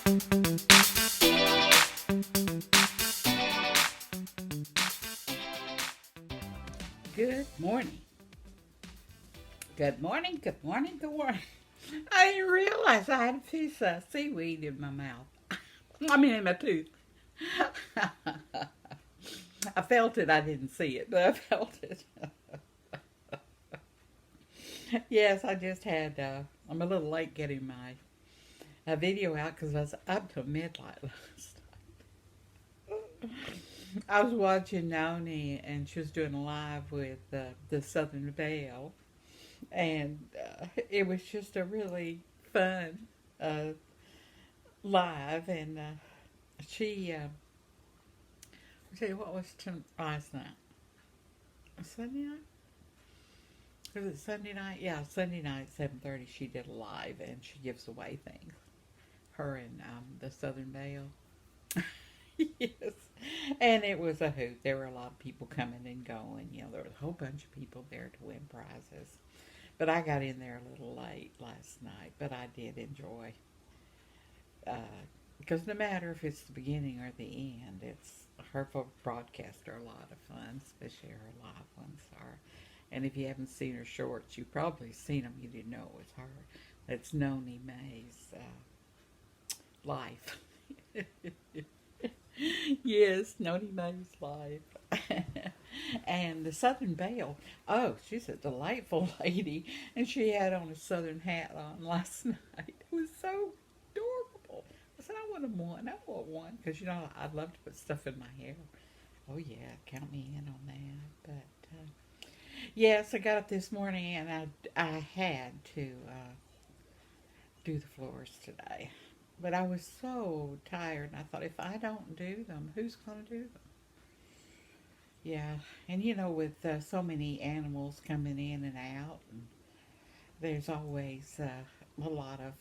Good morning. Good morning. Good morning. Good morning. I didn't realize I had a piece of seaweed in my mouth. I mean, in my tooth. I felt it. I didn't see it, but I felt it. Yes, I just had. I'm a little late getting my video out because I was up till midnight last night. I was watching Noni, and she was doing a live with the Southern Belle, and it was just a really fun uh, live. And she, I tell you what was last night? Sunday night? Was it Sunday night? Yeah, Sunday night, 7:30. She did a live, and she gives away things. Her and the Southern Belle. Yes, and it was a hoot. There were a lot of people coming and going. You know, there was a whole bunch of people there to win prizes. But I got in there a little late last night, but I did enjoy. Because no matter if it's the beginning or the end, it's her broadcasts are a lot of fun, especially her live ones are. And if you haven't seen her shorts, you've probably seen them. You didn't know it was her. That's Noni May's life. Yes, Noni May's life. And the Southern Belle, oh, she's a delightful lady, and she had on a Southern hat on last night. It was so adorable. I said, I want one. I want one because you know I'd love to put stuff in my hair. Oh yeah, count me in on that. But yes, I got up this morning and I had to do the floors today. But I was so tired, and I thought, if I don't do them, who's going to do them? Yeah, and you know, with so many animals coming in and out, and there's always a lot of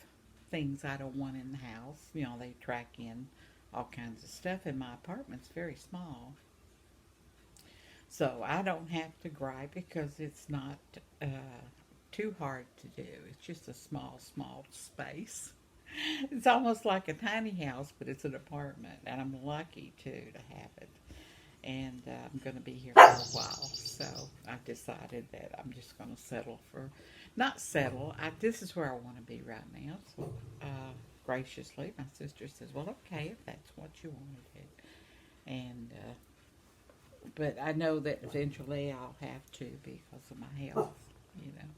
things I don't want in the house. You know, they track in all kinds of stuff, and my apartment's very small. So I don't have to gripe because it's not uh, too hard to do. It's just a small space. It's almost like a tiny house, but it's an apartment, and I'm lucky to have it. And I'm going to be here for a while, so I've decided that I'm just going to settle for, not settle. This is where I want to be right now. So graciously, my sister says, "Well, okay, if that's what you want to do," and but I know that eventually I'll have to because of my health, you know,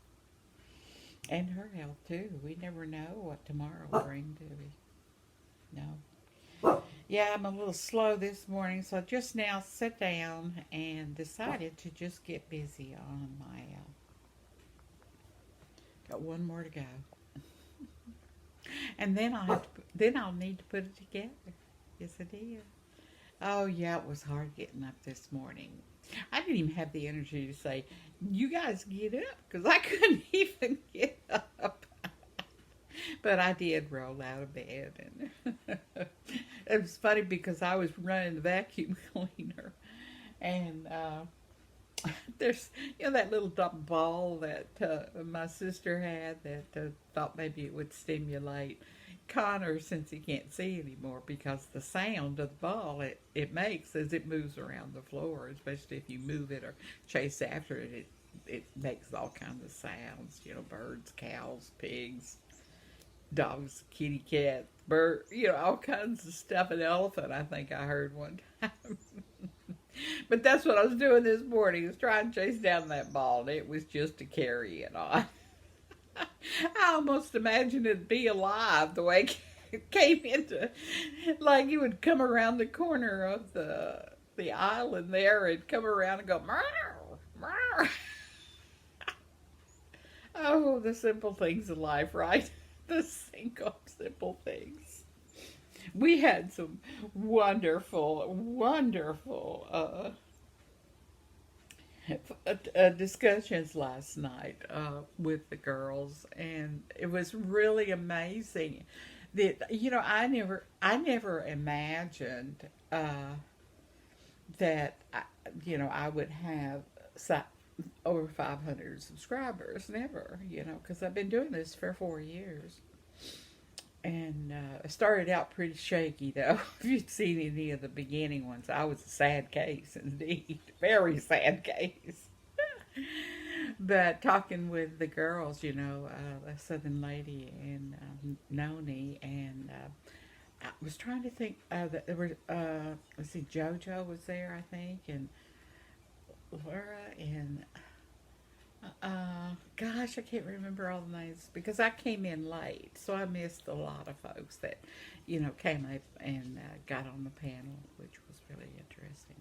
and her health too. We never know what tomorrow will bring, do we? No. Yeah, I'm a little slow this morning, so I just now sat down and decided to just get busy on my. Got one more to go, and then I'll need to put it together. Yes, I did. Oh yeah, it was hard getting up this morning. I didn't even have the energy to say, "You guys get up," because I couldn't even get up. But I did roll out of bed, and it was funny because I was running the vacuum cleaner, and there's that little ball that my sister had that thought maybe it would stimulate Connor since he can't see anymore because the sound of the ball it makes as it moves around the floor, especially if you move it or chase after it, it makes all kinds of sounds. You know, birds, cows, pigs, dogs, kitty cat, bird, all kinds of stuff. An elephant, I think I heard one time. But that's what I was doing this morning, was trying to chase down that ball, and it was just to carry it on. I almost imagined it'd be alive the way it came into, like it would come around the corner of the island there and come around and go, meow, meow. Oh, the simple things in life, right? The single simple things. We had some wonderful discussions last night with the girls, and it was really amazing that I never imagined that I would have over 500 subscribers. Never, because I've been doing this for 4 years, And it started out pretty shaky, though. If you'd seen any of the beginning ones, I was a sad case indeed. Very sad case. But talking with the girls, a Southern lady and Noni, and I was trying to think. There were, let's see, JoJo was there, I think, and Laura, and gosh, I can't remember all the names because I came in late, so I missed a lot of folks that, came up and got on the panel, which was really interesting.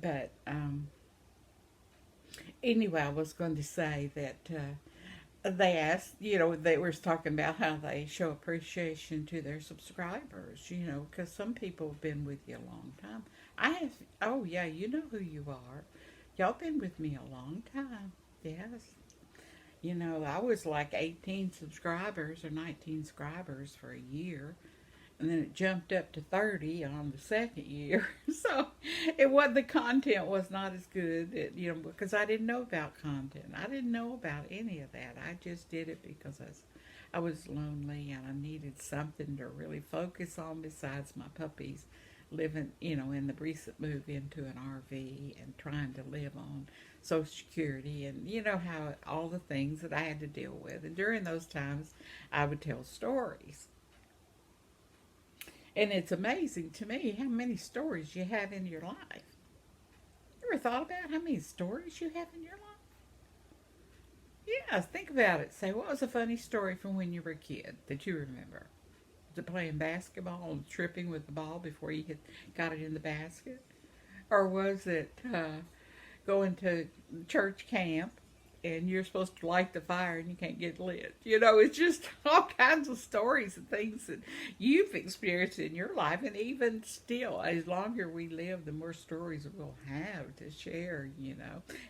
But anyway, I was going to say that they asked, they were talking about how they show appreciation to their subscribers, because some people have been with you a long time. I have, oh yeah, you know who you are. Y'all been with me a long time. Yes. I was like 18 subscribers or 19 subscribers for a year. And then it jumped up to 30 on the second year. So the content was not as good, because I didn't know about content. I didn't know about any of that. I just did it because I was lonely and I needed something to really focus on besides my puppies living, in the recent move into an RV and trying to live on Social Security, and how all the things that I had to deal with. And during those times, I would tell stories. And it's amazing to me how many stories you have in your life. You ever thought about how many stories you have in your life? Yeah, think about it. Say, what was a funny story from when you were a kid that you remember? Was it playing basketball and tripping with the ball before you got it in the basket? Or was it going to church camp and you're supposed to light the fire and you can't get lit? It's just all kinds of stories and things that you've experienced in your life. And even still, as longer we live, the more stories we'll have to share.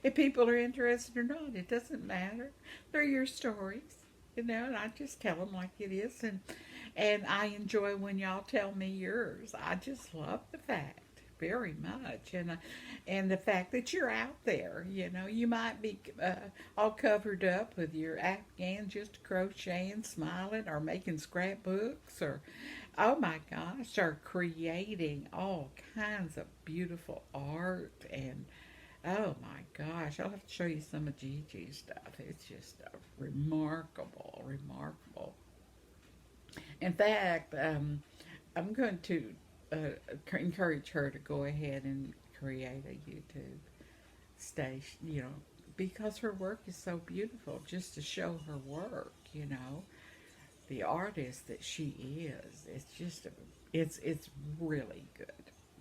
If people are interested or not, it doesn't matter. They're your stories, and I just tell them like it is. And I enjoy when y'all tell me yours. I just love the fact very much, and the fact that you're out there. You might be all covered up with your Afghan, just crocheting, smiling, or making scrapbooks, or oh my gosh, or creating all kinds of beautiful art. And oh my gosh, I'll have to show you some of Gigi's stuff. It's just remarkable, remarkable. In fact, I'm going to encourage her to go ahead and create a YouTube station, because her work is so beautiful, just to show her work, the artist that she is. It's just, it's really good.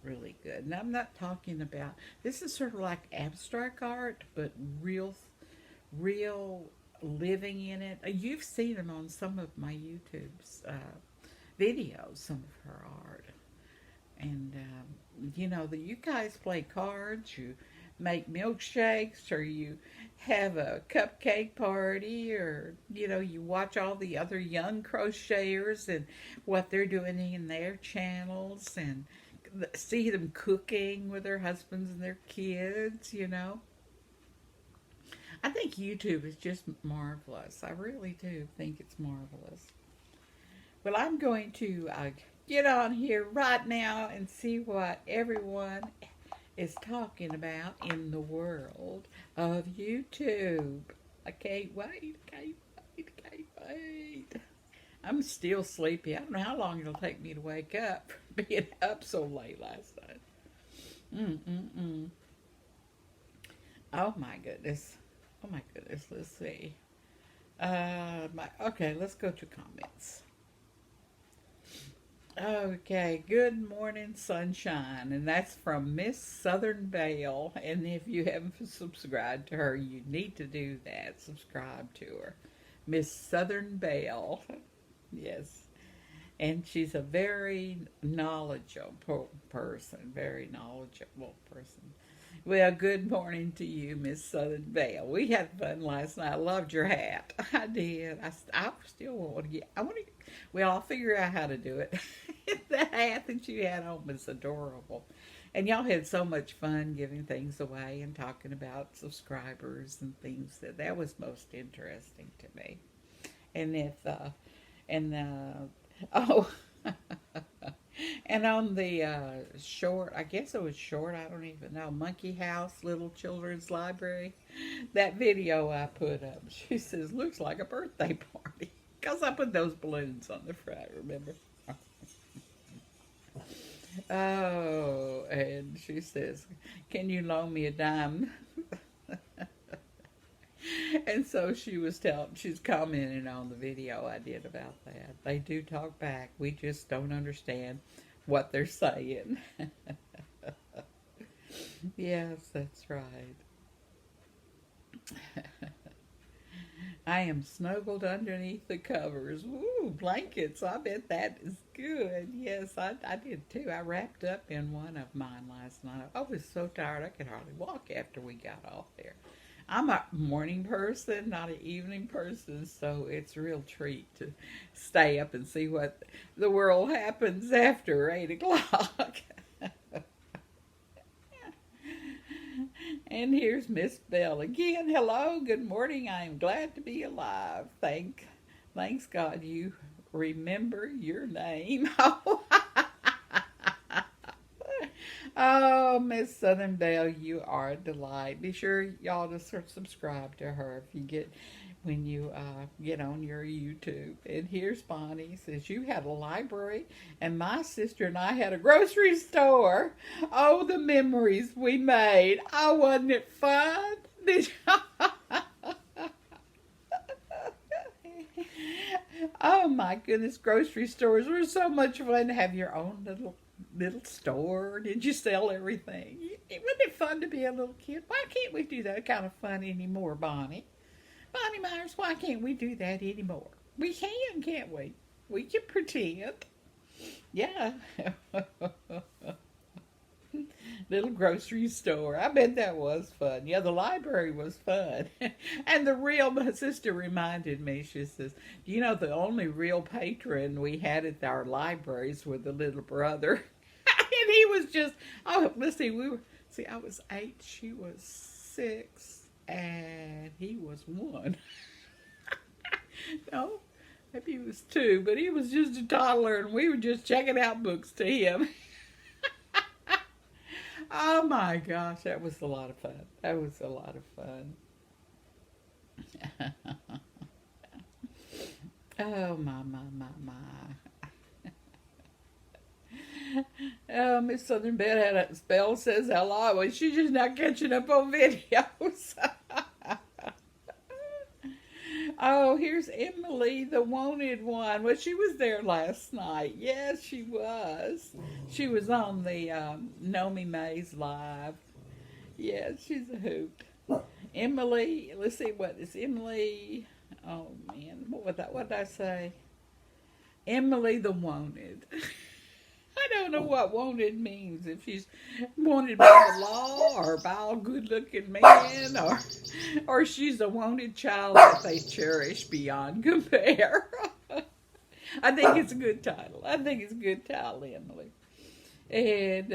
Really good. And I'm not talking about, this is sort of like abstract art, but real living in it. You've seen them on some of my YouTube's videos, some of her art. And, you guys play cards, you make milkshakes, or you have a cupcake party, or, you watch all the other young crocheters and what they're doing in their channels, and see them cooking with their husbands and their kids. I think YouTube is just marvelous. I really do think it's marvelous. Well, I'm going to get on here right now and see what everyone is talking about in the world of YouTube. I can't wait, can't wait, can't wait. I'm still sleepy. I don't know how long it'll take me to wake up being up so late last night. Mm-mm-mm. Oh my goodness. Oh my goodness. Let's see. Okay, let's go to comments. Okay, good morning, sunshine, and that's from Miss Southern Belle. And if you haven't subscribed to her, you need to do that. Subscribe to her, Miss Southern Belle. Yes, and she's a very knowledgeable person. Very knowledgeable person. Well, good morning to you, Miss Southern Belle. We had fun last night. I loved your hat. I did. I still want to get. I want to. Well, I'll figure out how to do it. The hat that you had on was adorable, and y'all had so much fun giving things away and talking about subscribers and things. That was most interesting to me. And And oh, and on the short, I guess it was short, I don't even know, Monkey House Little Children's Library, that video I put up, she says, looks like a birthday party. Because I put those balloons on the front, remember? Oh, and she says, can you loan me a dime? And so she's commenting on the video I did about that. They do talk back. We just don't understand what they're saying. Yes, that's right. I am snuggled underneath the covers. Ooh, blankets. I bet that is good. Yes, I did too. I wrapped up in one of mine last night. I was so tired I could hardly walk after we got off there. I'm a morning person, not an evening person, so it's a real treat to stay up and see what the world happens after 8 o'clock. And here's Miss Bell again. Hello, good morning. I am glad to be alive. Thanks God you remember your name. Oh, Miss Southern Belle, you are a delight. Be sure y'all to subscribe to her if you get when you get on your YouTube. And here's Bonnie says you had a library, and my sister and I had a grocery store. Oh, the memories we made! Oh, wasn't it fun? Did you? Oh my goodness, grocery stores were so much fun to have your own little store. Did you sell everything? Wasn't it fun to be a little kid? Why can't we do that kind of fun anymore, Bonnie? Bonnie Myers, why can't we do that anymore? We can, can't we? We can pretend. Yeah. Little grocery store. I bet that was fun. Yeah, the library was fun. And my sister reminded me, she says, you know, the only real patron we had at our libraries were the little brother. And he was just, oh, let's see, I was 8, she was 6, and he was 1. No, maybe he was 2, but he was just a toddler, and we were just checking out books to him. Oh my gosh, that was a lot of fun. That was a lot of fun. Oh my. Oh, Miss Southern Belle had a spell says hello, and she's just not catching up on videos. Oh, here's Emily, the wanted one. Well, she was there last night. Yes, she was. She was on the Nomi Mays Live. Yeah, she's a hoot. Emily, let's see, what is Emily? Oh, man, what did I say? Emily the wanted. I don't know what wanted means. If she's wanted by the law or by a good-looking man, or she's a wanted child that they cherish beyond compare. I think it's a good title. Emily. And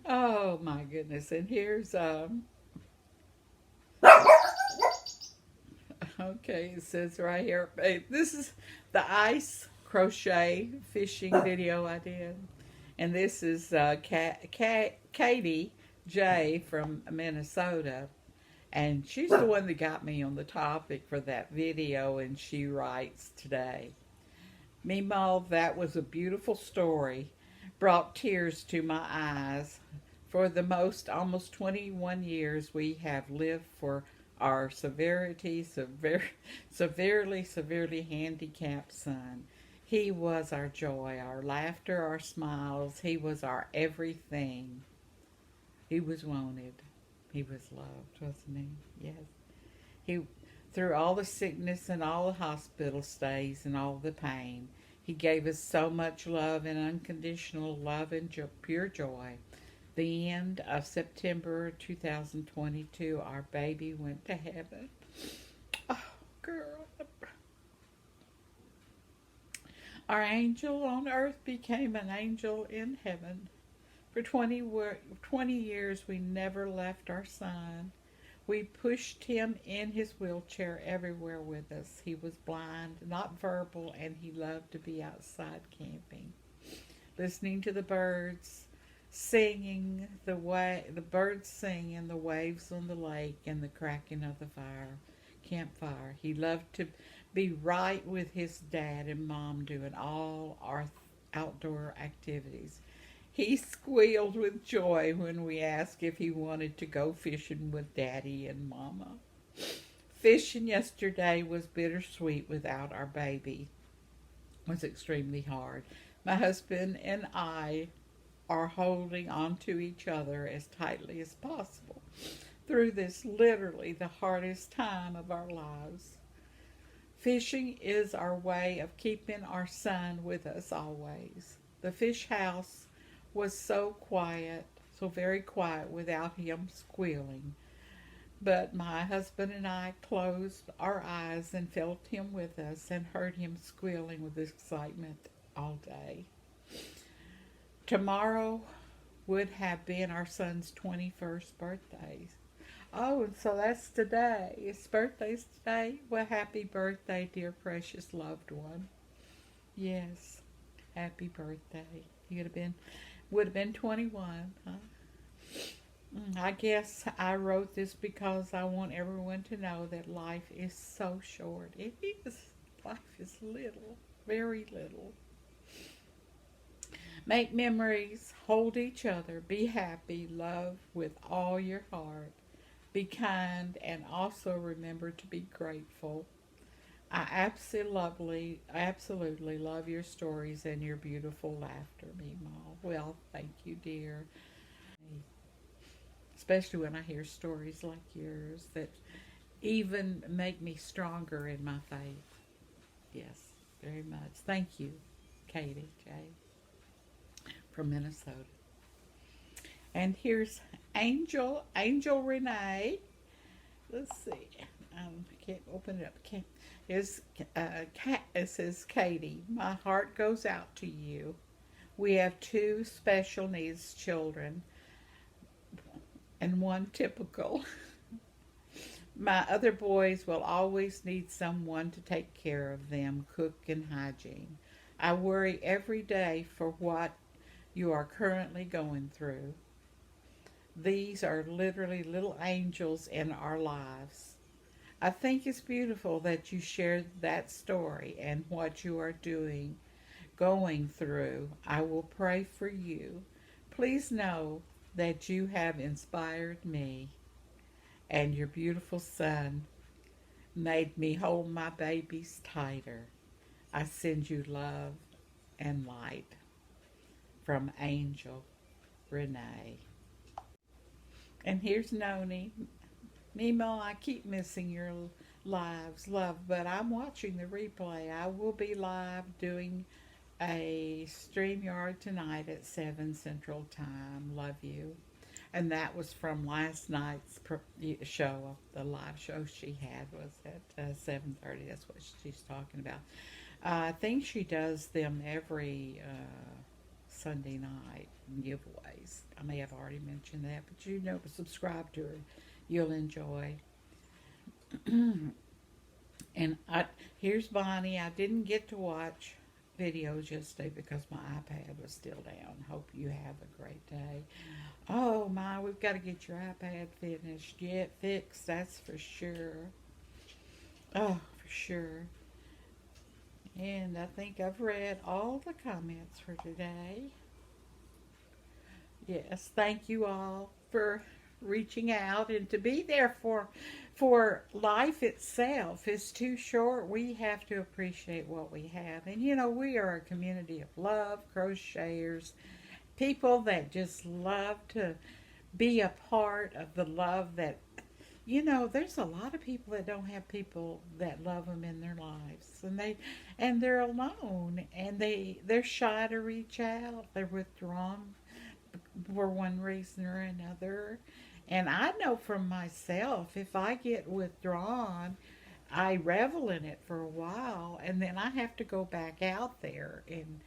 oh my goodness! And here's okay, it says right here, this is the ice crochet fishing video I did. And this is Katie J from Minnesota. And she's the one that got me on the topic for that video, and she writes today, Meemaw, that was a beautiful story. Brought tears to my eyes. For the almost 21 years we have lived for our severely handicapped son. He was our joy, our laughter, our smiles. He was our everything. He was wanted. He was loved, wasn't he? Yes. He, through all the sickness and all the hospital stays and all the pain, he gave us so much love and unconditional love and pure joy. The end of September 2022, our baby went to heaven. Oh, girl. Our angel on earth became an angel in heaven. For 20 years, we never left our son. We pushed him in his wheelchair everywhere with us. He was blind, not verbal, and he loved to be outside camping, listening to the birds singing, the birds sing, and the waves on the lake, and the cracking of the campfire. He loved to be right with his dad and mom doing all our outdoor activities. He squealed with joy when we asked if he wanted to go fishing with Daddy and Mama. Fishing yesterday was bittersweet without our baby. It was extremely hard. My husband and I are holding on to each other as tightly as possible through this literally the hardest time of our lives. Fishing is our way of keeping our son with us always. The fish house was so quiet, so very quiet without him squealing. But my husband and I closed our eyes and felt him with us and heard him squealing with excitement all day. Tomorrow would have been our son's 21st birthday. Oh, and so that's today. His birthday's today. Well, happy birthday, dear precious loved one. Yes, happy birthday. Would have been 21, huh? I guess I wrote this because I want everyone to know that life is so short. It is. Life is little, very little. Make memories, hold each other, be happy, love with all your heart, be kind, and also remember to be grateful. I absolutely love your stories and your beautiful laughter, Meemaw. Well, thank you, dear. Especially when I hear stories like yours that even make me stronger in my faith. Yes, very much. Thank you, Katie J. from Minnesota. And here's Angel Renee. Let's see. I can't open it up. It says, Katie, my heart goes out to you. We have two special needs children and one typical. My other boys will always need someone to take care of them, cook and hygiene. I worry every day for what you are currently going through. These are literally little angels in our lives. I think it's beautiful that you shared that story and what you are going through. I will pray for you. Please know that you have inspired me, and your beautiful son made me hold my babies tighter. I send you love and light from Angel Renee. And here's Noni. Mimo, I keep missing your lives, love, but I'm watching the replay. I will be live doing a StreamYard tonight at 7 Central Time. Love you. And that was from last night's show. The live show she had was at 7:30. That's what she's talking about. I think she does them every Sunday night giveaways. I may have already mentioned that, but subscribe to her. You'll enjoy. And here's Bonnie. I didn't get to watch videos yesterday because my iPad was still down. Hope you have a great day. Oh my, we've got to get your iPad fixed, that's for sure. Oh, for sure. And I think I've read all the comments for today. Yes, thank you all for reaching out and to be there for life itself is too short. We have to appreciate what we have. And we are a community of love, crocheters, people that just love to be a part of the love that there's a lot of people that don't have people that love them in their lives, and they're alone, and they're shy to reach out. They're withdrawn for one reason or another. And I know from myself, if I get withdrawn, I revel in it for a while, and then I have to go back out there and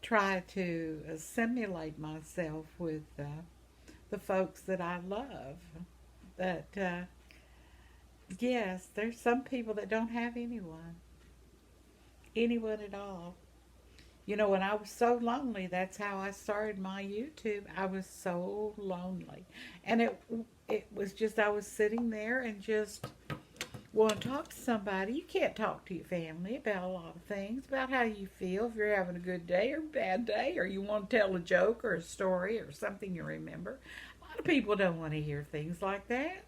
try to assimilate myself with the folks that I love. But Yes, there's some people that don't have anyone at all. You know, when I was so lonely, that's how I started my YouTube. I was so lonely. And it was just I was sitting there and just want to talk to somebody. You can't talk to your family about a lot of things, about how you feel, if you're having a good day or a bad day, or you want to tell a joke or a story or something you remember. A lot of people don't want to hear things like that.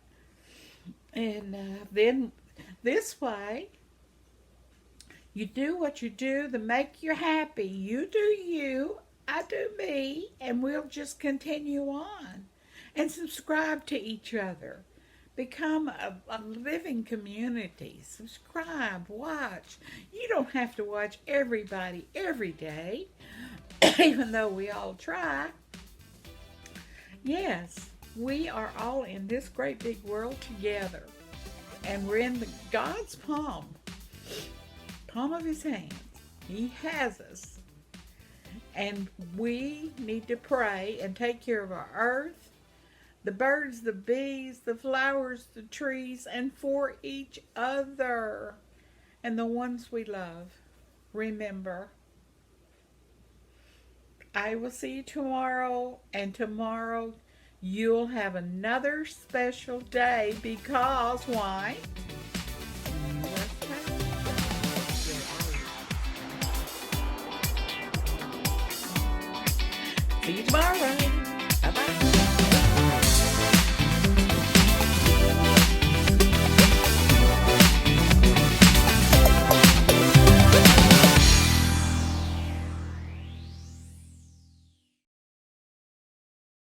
And then this way, you do what you do to make you happy. You do you, I do me, and we'll just continue on. And subscribe to each other. Become a living community. Subscribe, watch. You don't have to watch everybody every day, even though we all try. Yes, we are all in this great big world together. And we're in God's palm of his hand. He has us. And we need to pray and take care of our earth, the birds, the bees, the flowers, the trees, and for each other and the ones we love. Remember, I will see you tomorrow, and tomorrow you'll have another special day because why? See you tomorrow.